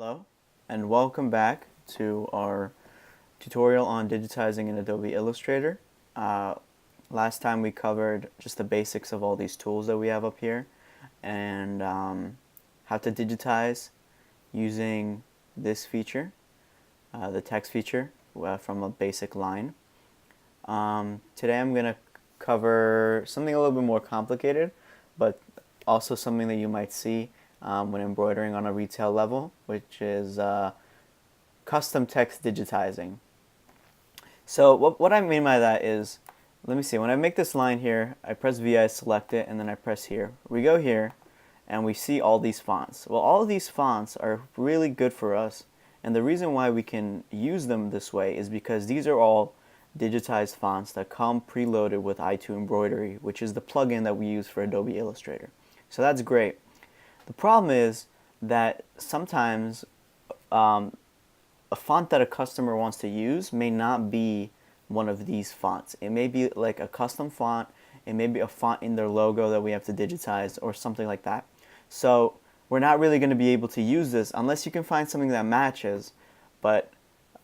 Hello, and welcome back to our tutorial on digitizing in Adobe Illustrator. Uh, Last time we covered just the basics of all these tools that we have up here and how to digitize using this feature, the text feature from a basic line. Today I'm going to cover something a little bit more complicated, but also something that you might see when embroidering on a retail level, which is custom text digitizing. So what I mean by that is, let me see, when I make this line here, I press V, I select it, and then I press here. We go here, and we see all these fonts. Well, all of these fonts are really good for us, and the reason why we can use them this way is because these are all digitized fonts that come preloaded with i2 Embroidery, which is the plugin that we use for Adobe Illustrator. So that's great. The problem is that sometimes a font that a customer wants to use may not be one of these fonts. It may be like a custom font, it may be a font in their logo that we have to digitize or something like that. So we're not really going to be able to use this unless you can find something that matches, but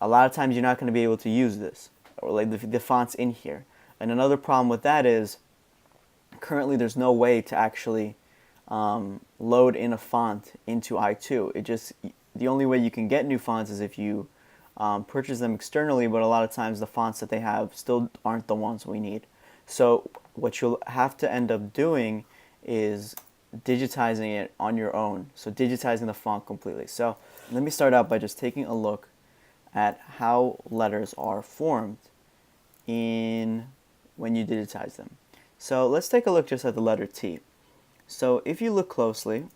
a lot of times you're not going to be able to use this, or like the fonts in here. And another problem with that is currently there's no way to actually load in a font into i2. The only way you can get new fonts is if you purchase them externally, but a lot of times the fonts that they have still aren't the ones we need. So what you'll have to end up doing is digitizing it on your own. So digitizing the font completely. So let me start out by just taking a look at how letters are formed when you digitize them. So let's take a look just at the letter T. So if you look closely,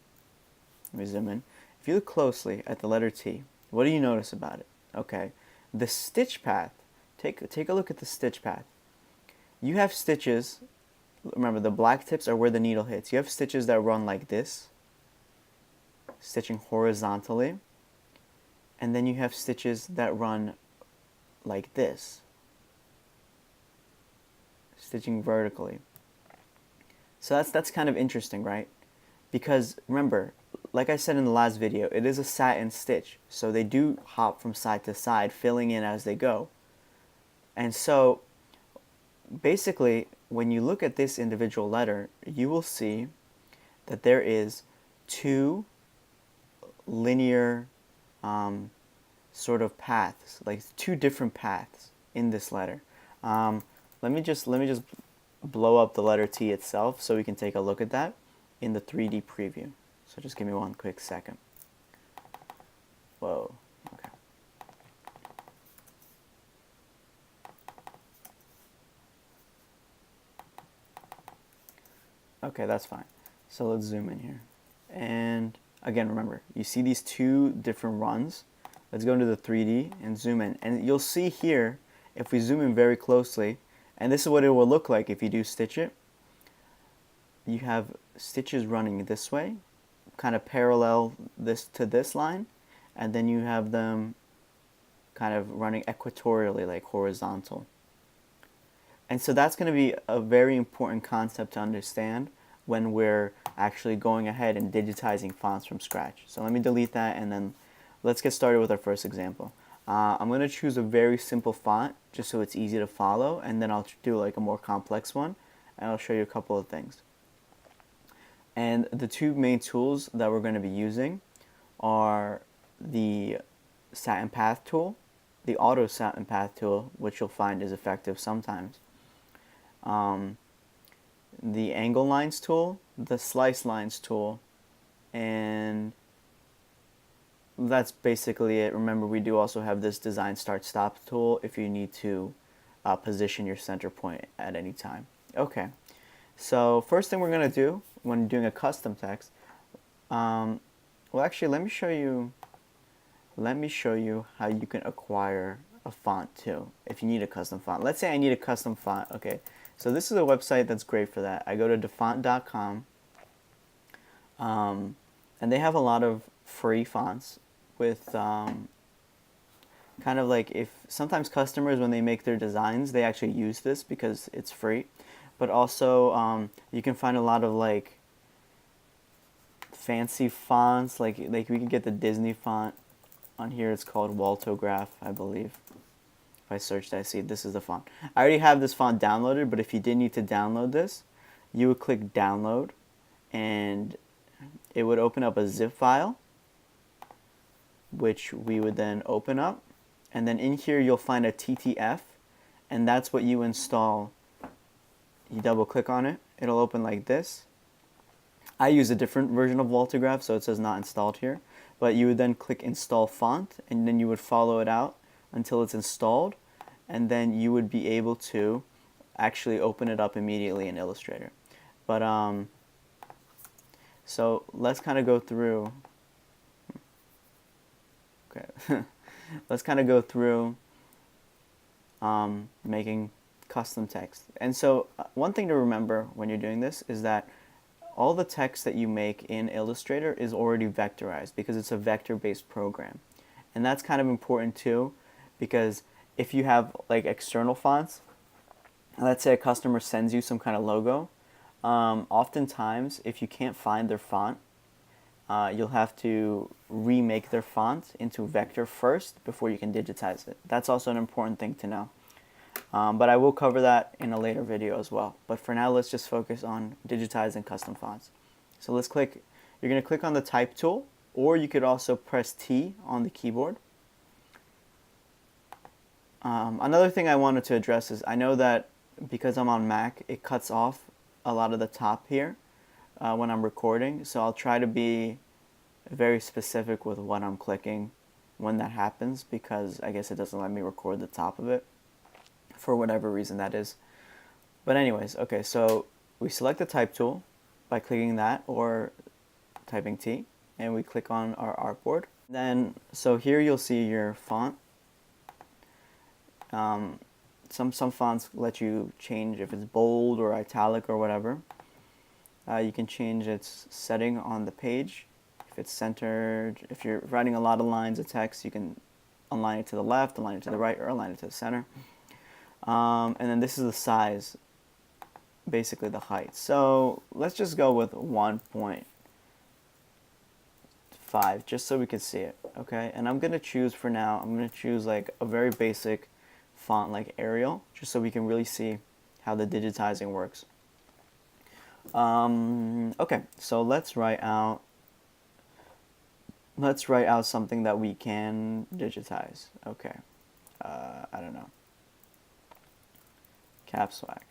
let me zoom in. If you look closely at the letter T, what do you notice about it? Okay, the stitch path, take a look at the stitch path. You have stitches, remember the black tips are where the needle hits. You have stitches that run like this, stitching horizontally, and then you have stitches that run like this, stitching vertically. So that's kind of interesting, right? Because remember, like I said in the last video, it is a satin stitch, so they do hop from side to side, filling in as they go. And so basically, when you look at this individual letter, you will see that there is two linear sort of paths, like two different paths in this letter. Let me just blow up the letter T itself so we can take a look at that in the 3D preview. So just give me one quick second. Whoa, okay. Okay, that's fine. So let's zoom in here. And again, remember, you see these two different runs. Let's go into the 3D and zoom in. And you'll see here, if we zoom in very closely, and this is what it will look like if you do stitch it. You have stitches running this way, kind of parallel this to this line, and then you have them kind of running equatorially, like horizontal. And so that's going to be a very important concept to understand when we're actually going ahead and digitizing fonts from scratch. So let me delete that, and then let's get started with our first example. I'm going to choose a very simple font just so it's easy to follow, and then I'll do like a more complex one, and I'll show you a couple of things. And the two main tools that we're going to be using are the satin path tool, the auto satin path tool, which you'll find is effective sometimes, the angle lines tool, the slice lines tool, and that's basically it. Remember, we do also have this design start stop tool if you need to position your center point at any time. Okay, so first thing we're going to do when doing a custom text, well actually let me show you how you can acquire a font too if you need a custom font. Let's say I need a custom font. Okay, so this is a website that's great for that. I go to defont.com, and they have a lot of free fonts with kind of like, if sometimes customers, when they make their designs, they actually use this because it's free, but also you can find a lot of like fancy fonts, like we can get the Disney font On here it's called Waltograph, I believe. If I searched, I see this is the font. I already have this font downloaded, but if you did need to download this, you would click download, and it would open up a zip file, which we would then open up, and then in here you'll find a TTF, and that's what you install. You double click on it, it'll open like this. I use a different version of Waltograph, so it says not installed here, but you would then click install font, and then you would follow it out until it's installed, and then you would be able to actually open it up immediately in Illustrator. But so let's kind of go through. Okay, let's kind of go through making custom text. And so one thing to remember when you're doing this is that all the text that you make in Illustrator is already vectorized because it's a vector-based program. And that's kind of important too, because if you have like external fonts, let's say a customer sends you some kind of logo, oftentimes if you can't find their font, you'll have to remake their font into vector first before you can digitize it. That's also an important thing to know. But I will cover that in a later video as well. But for now, let's just focus on digitizing custom fonts. So let's click, you're going to click on the type tool, or you could also press T on the keyboard. Another thing I wanted to address is I know that because I'm on Mac, it cuts off a lot of the top here when I'm recording. So I'll try to be very specific with what I'm clicking when that happens, because I guess it doesn't let me record the top of it for whatever reason that is. But anyways, okay, so we select the type tool by clicking that or typing T, and we click on our artboard. Then, so here you'll see your font. Some fonts let you change if it's bold or italic or whatever. You can change its setting on the page. If it's centered, if you're writing a lot of lines of text, you can align it to the left, align it to the right, or align it to the center. And then this is the size, basically the height. So let's just go with 1.5 just so we can see it, okay? And I'm going to choose for now, I'm going to choose like a very basic font like Arial, just so we can really see how the digitizing works. Okay, so let's write out something that we can digitize. Okay, I don't know. Caps swag.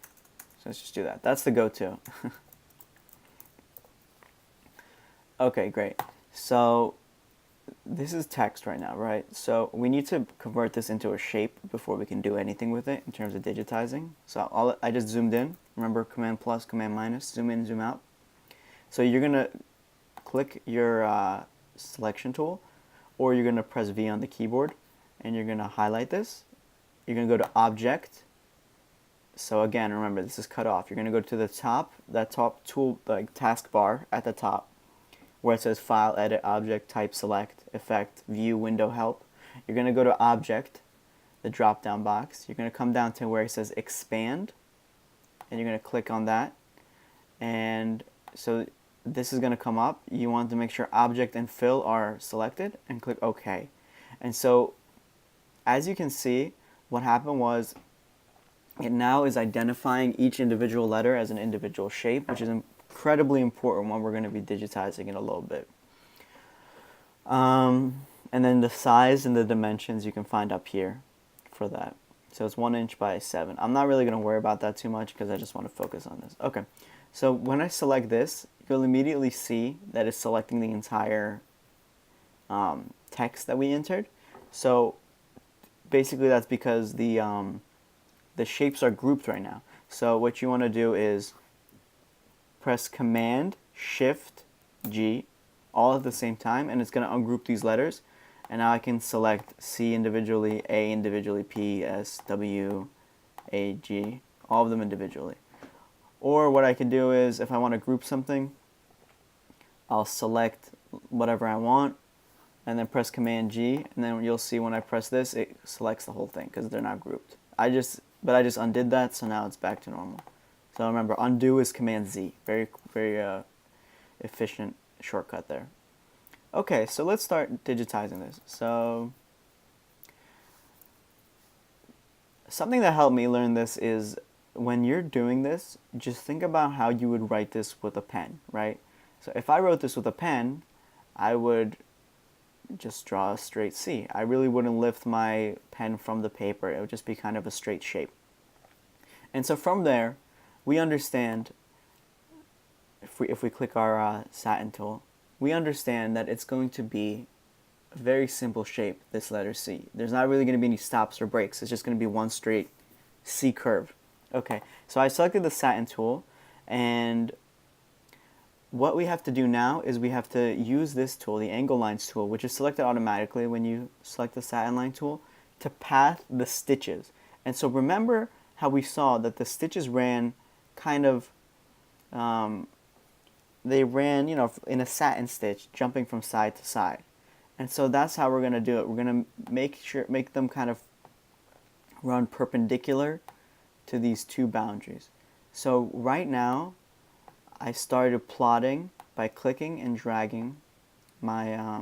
So let's just do that. That's the go-to. Okay, great. So this is text right now, right? So we need to convert this into a shape before we can do anything with it in terms of digitizing. So I just zoomed in. Remember, Command plus, Command minus, zoom in, zoom out. So you're gonna click your selection tool, or you're gonna press V on the keyboard, and you're gonna highlight this. You're gonna go to Object. So again, remember, this is cut off. You're going to go to the top, that top tool, like taskbar at the top, where it says File, Edit, Object, Type, Select, Effect, View, Window, Help. You're going to go to Object, the drop-down box. You're going to come down to where it says Expand, and you're going to click on that. And so this is going to come up. You want to make sure Object and Fill are selected, and click OK. And so, as you can see, what happened was, it now is identifying each individual letter as an individual shape, which is incredibly important when we're going to be digitizing in a little bit. And then the size and the dimensions you can find up here for that. So it's 1 inch by 7. I'm not really going to worry about that too much because I just want to focus on this. Okay, so when I select this, you'll immediately see that it's selecting the entire text that we entered. So basically that's because the shapes are grouped right now. So what you want to do is press Command Shift G all at the same time, and it's going to ungroup these letters. And now I can select C individually, A individually, P, S, W, A, G, all of them individually. Or what I can do is, if I want to group something, I'll select whatever I want and then press Command G, and then you'll see when I press this, it selects the whole thing because they're not grouped. I just undid that, so now it's back to normal. So remember, undo is Command Z. Very efficient shortcut there. Okay, so let's start digitizing this. So something that helped me learn this is when you're doing this, just think about how you would write this with a pen, right? So if I wrote this with a pen, I would just draw a straight C. I really wouldn't lift my pen from the paper. It would just be kind of a straight shape. And so from there, we understand, if we click our satin tool, we understand that it's going to be a very simple shape, this letter C. There's not really going to be any stops or breaks. It's just going to be one straight C curve. Okay, so I selected the satin tool, and what we have to do now is we have to use this tool, the angle lines tool, which is selected automatically when you select the satin line tool, to path the stitches. And so remember how we saw that the stitches ran kind of, they ran, in a satin stitch, jumping from side to side. And so that's how we're going to do it. We're going to make them kind of run perpendicular to these two boundaries. So right now, I started plotting by clicking and dragging my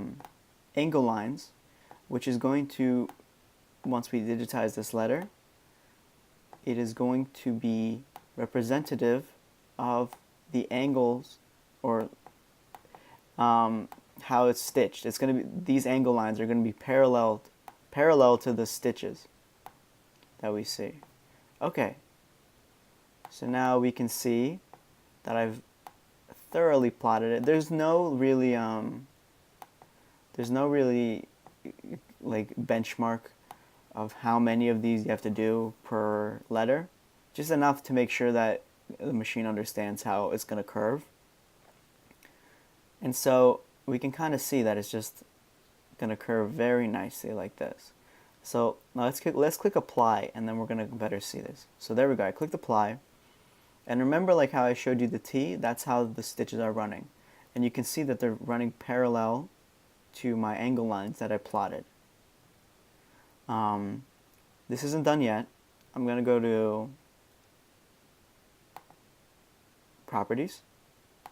angle lines, which is going to, once we digitize this letter, it is going to be representative of the angles, or how it's stitched. It's going to be, these angle lines are going to be parallel to the stitches that we see. Okay, so now we can see that I've thoroughly plotted it. There's no really like benchmark of how many of these you have to do per letter, just enough to make sure that the machine understands how it's going to curve. And so we can kind of see that it's just going to curve very nicely like this. So now let's click apply, and then we're going to better see this. So there we go. I clicked apply, and remember, like how I showed you the T, that's how the stitches are running. And you can see that they're running parallel to my angle lines that I plotted. This isn't done yet. I'm going to go to Properties.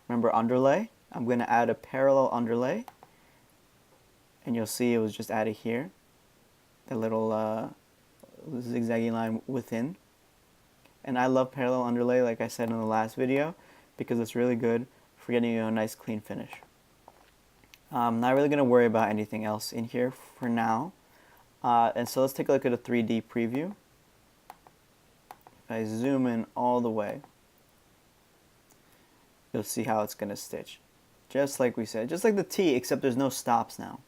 Remember Underlay? I'm going to add a parallel underlay. And you'll see it was just added here. The little zigzaggy line within. And I love parallel underlay, like I said in the last video, because it's really good for getting you a nice clean finish. I'm not really going to worry about anything else in here for now. And so let's take a look at a 3D preview. If I zoom in all the way, you'll see how it's going to stitch. Just like we said, just like the T, except there's no stops now.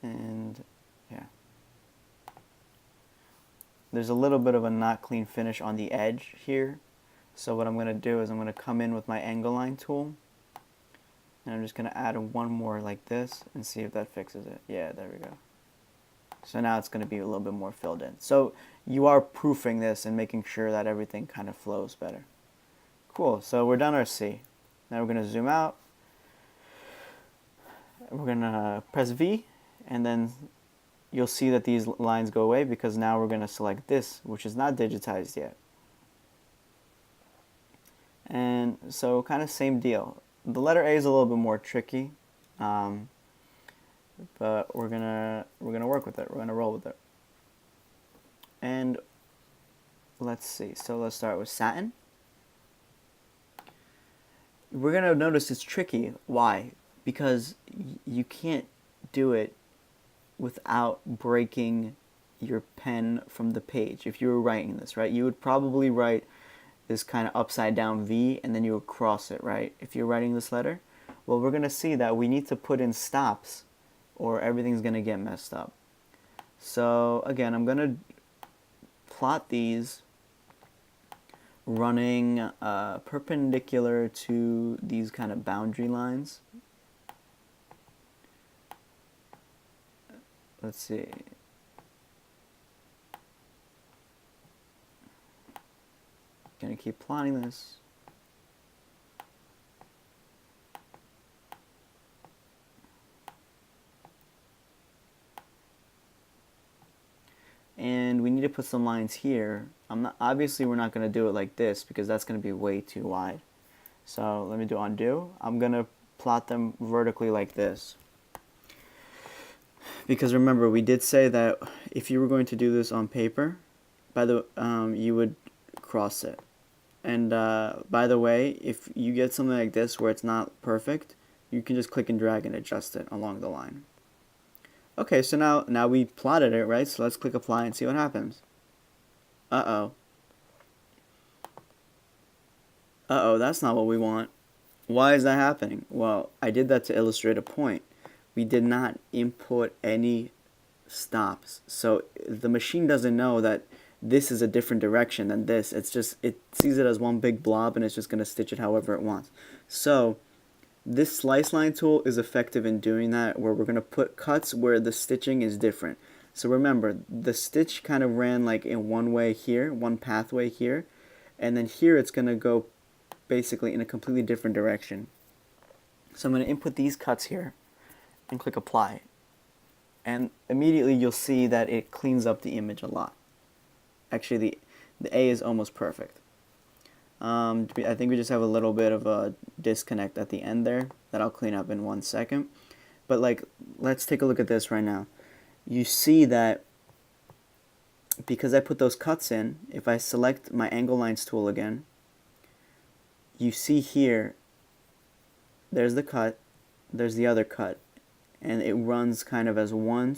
And yeah. There's a little bit of a not clean finish on the edge here. So what I'm going to do is I'm going to come in with my angle line tool, and I'm just going to add one more like this and see if that fixes it. Yeah, there we go. So now it's going to be a little bit more filled in. So you are proofing this and making sure that everything kind of flows better. Cool, so we're done our C. Now we're going to zoom out. We're going to press V, and then you'll see that these lines go away because now we're going to select this, which is not digitized yet. And so kind of same deal. The letter A is a little bit more tricky, but we're gonna work with it. We're gonna roll with it. And let's see. So let's start with satin. We're gonna notice it's tricky. Why? Because you can't do it without breaking your pen from the page. If you were writing this, right, you would probably write this kind of upside down V, and then you would cross it, right? If you're writing this letter, well, we're going to see that we need to put in stops or everything's going to get messed up. So again, I'm going to plot these running perpendicular to these kind of boundary lines. Let's see. Gonna keep plotting this. And we need to put some lines here. Obviously we're not gonna do it like this because that's gonna be way too wide. So let me do undo. I'm gonna plot them vertically like this. Because remember, we did say that if you were going to do this on paper, you would cross it. And by the way, if you get something like this where it's not perfect, you can just click and drag and adjust it along the line. Okay, so now we plotted it, right? So let's click apply and see what happens. Uh-oh. Uh-oh, that's not what we want. Why is that happening? Well, I did that to illustrate a point. We did not input any stops. So the machine doesn't know that this is a different direction than this. It sees it as one big blob and it's just going to stitch it however it wants. So this slice line tool is effective in doing that, where we're going to put cuts where the stitching is different. So remember, the stitch kind of ran like in one way here, one pathway here, and then here it's going to go basically in a completely different direction. So I'm going to input these cuts here and click apply. And immediately you'll see that it cleans up the image a lot. Actually, the A is almost perfect. I think we just have a little bit of a disconnect at the end there that I'll clean up in 1 second. But like, let's take a look at this right now. You see that because I put those cuts in, if I select my angle lines tool again, you see here, there's the cut, there's the other cut, and it runs kind of as one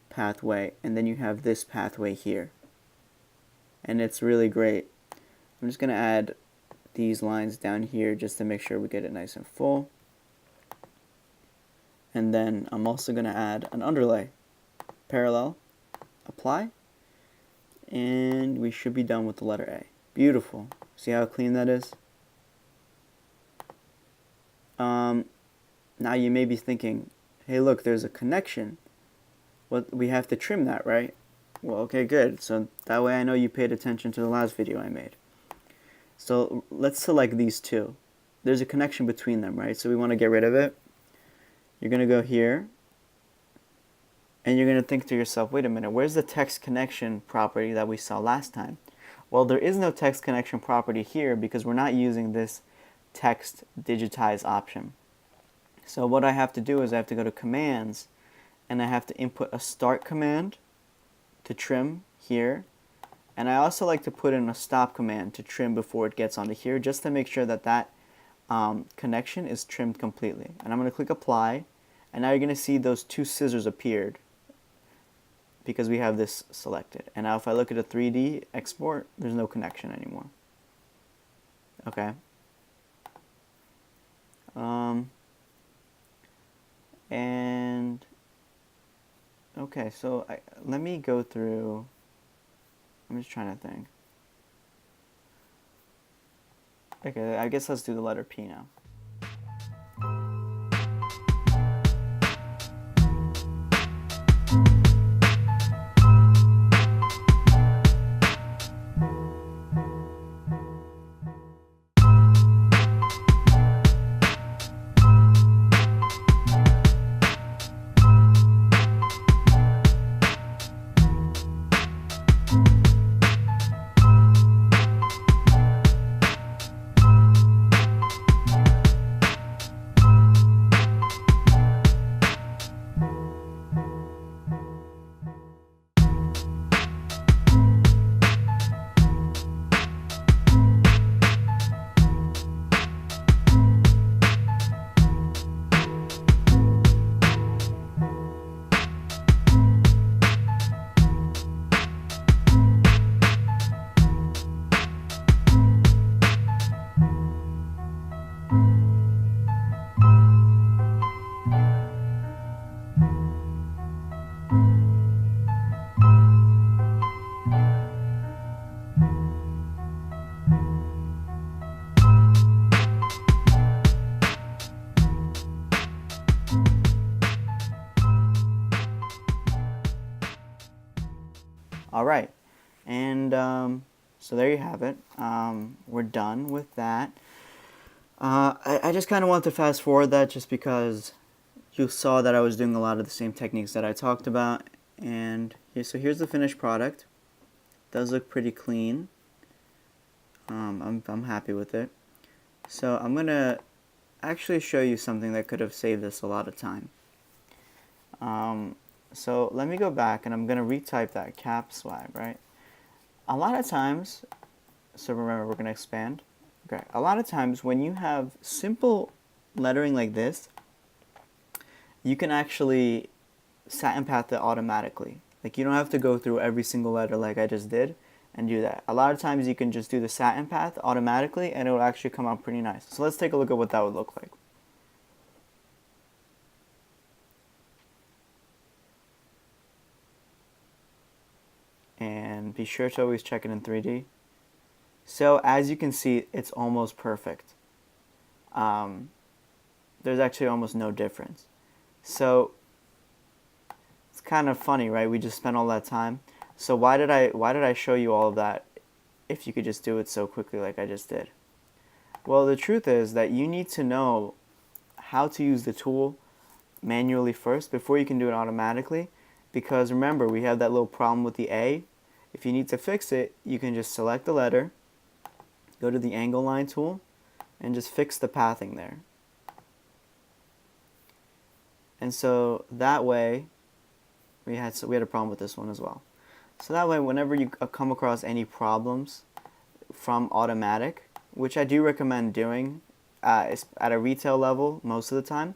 pathway, and then you have this pathway here. And it's really great. I'm just going to add these lines down here just to make sure we get it nice and full. And then I'm also going to add an underlay. Parallel, apply, and we should be done with the letter A. Beautiful. See how clean that is? Now you may be thinking, hey look, there's a connection. Well, we have to trim that, right? Well, okay, good. So that way I know you paid attention to the last video I made. So let's select these two. There's a connection between them, right? So we want to get rid of it. You're going to go here, and you're going to think to yourself, wait a minute, where's the text connection property that we saw last time? Well, there is no text connection property here because we're not using this text digitize option. So what I have to do is I have to go to commands, and I have to input a start command to trim here, and I also like to put in a stop command to trim before it gets onto here, just to make sure that that connection is trimmed completely. And I'm going to click apply, and now you're going to see those two scissors appeared because we have this selected. And now if I look at a 3D export, there's no connection anymore. Okay. And okay, so let me go through. I'm just trying to think. Okay, I guess let's do the letter P now. Alright, and so there you have it. We're done with that. I just kind of want to fast forward that just because you saw that I was doing a lot of the same techniques that I talked about. And so here's the finished product. It does look pretty clean. I'm happy with it. So I'm gonna actually show you something that could have saved us a lot of time. So let me go back and I'm going to retype that cap swag, right? A lot of times, so remember we're going to expand. Okay, a lot of times when you have simple lettering like this, you can actually satin path it automatically. Like you don't have to go through every single letter like I just did and do that. A lot of times you can just do the satin path automatically and it will actually come out pretty nice. So let's take a look at what that would look like. And be sure to always check it in 3D. So as you can see, it's almost perfect. There's actually almost no difference. So it's kind of funny, right? We just spent all that time. So why did I show you all of that if you could just do it so quickly like I just did? Well, the truth is that you need to know how to use the tool manually first before you can do it automatically, because remember we have that little problem with the A. If you need to fix it, you can just select the letter, go to the angle line tool, and just fix the pathing there. And so that way, we had a problem with this one as well. So that way, whenever you come across any problems from automatic, which I do recommend doing at a retail level most of the time,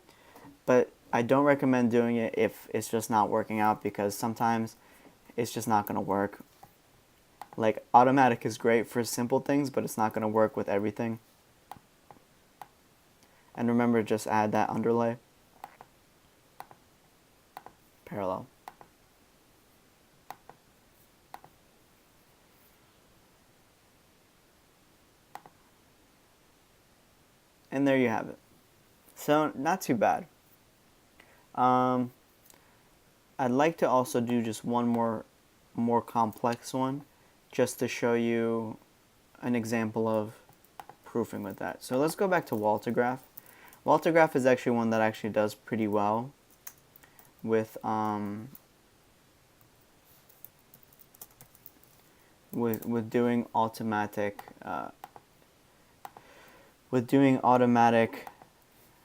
but I don't recommend doing it if it's just not working out, because sometimes it's just not going to work. Like automatic is great for simple things, but it's not going to work with everything. And remember, just add that underlay. Parallel. And there you have it. So not too bad. I'd like to also do just one more complex one, just to show you an example of proofing with that. So let's go back to Waltograph. Waltograph is actually one that actually does pretty well with doing automatic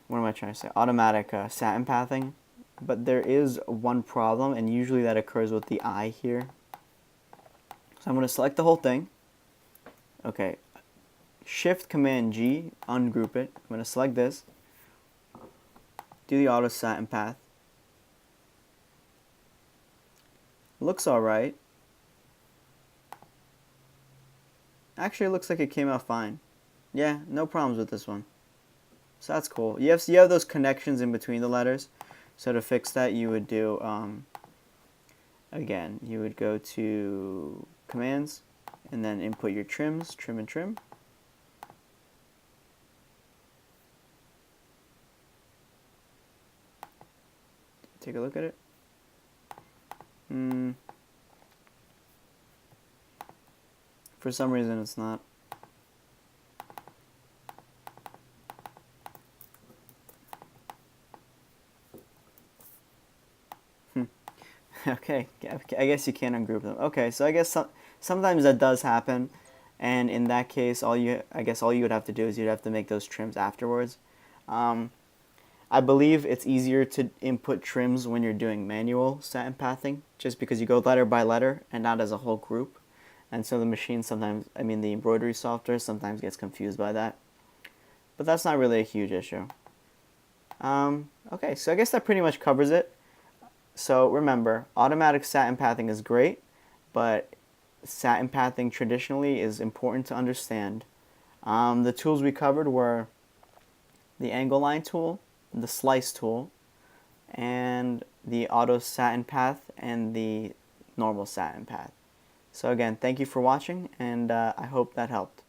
what am I trying to say? Automatic satin pathing. But there is one problem, and usually that occurs with the I here. So I'm going to select the whole thing. Okay, Shift Command G, ungroup it. I'm going to select this, do the auto satin path. Looks alright. Actually, it looks like it came out fine. Yeah, no problems with this one. So that's cool. You have those connections in between the letters. So to fix that, you would do, again, you would go to Commands, and then input your trims, trim and trim. Take a look at it. For some reason, it's not. Okay, I guess you can ungroup them. Okay, so I guess sometimes that does happen, and in that case, I guess all you would have to do is you'd have to make those trims afterwards. I believe it's easier to input trims when you're doing manual satin pathing, just because you go letter by letter and not as a whole group, and so the machine sometimes, I mean the embroidery software sometimes gets confused by that. But that's not really a huge issue. Okay, so I guess that pretty much covers it. So remember, automatic satin pathing is great, but satin pathing traditionally is important to understand. The tools we covered were the angle line tool, the slice tool, and the auto satin path and the normal satin path. So again, thank you for watching, and I hope that helped.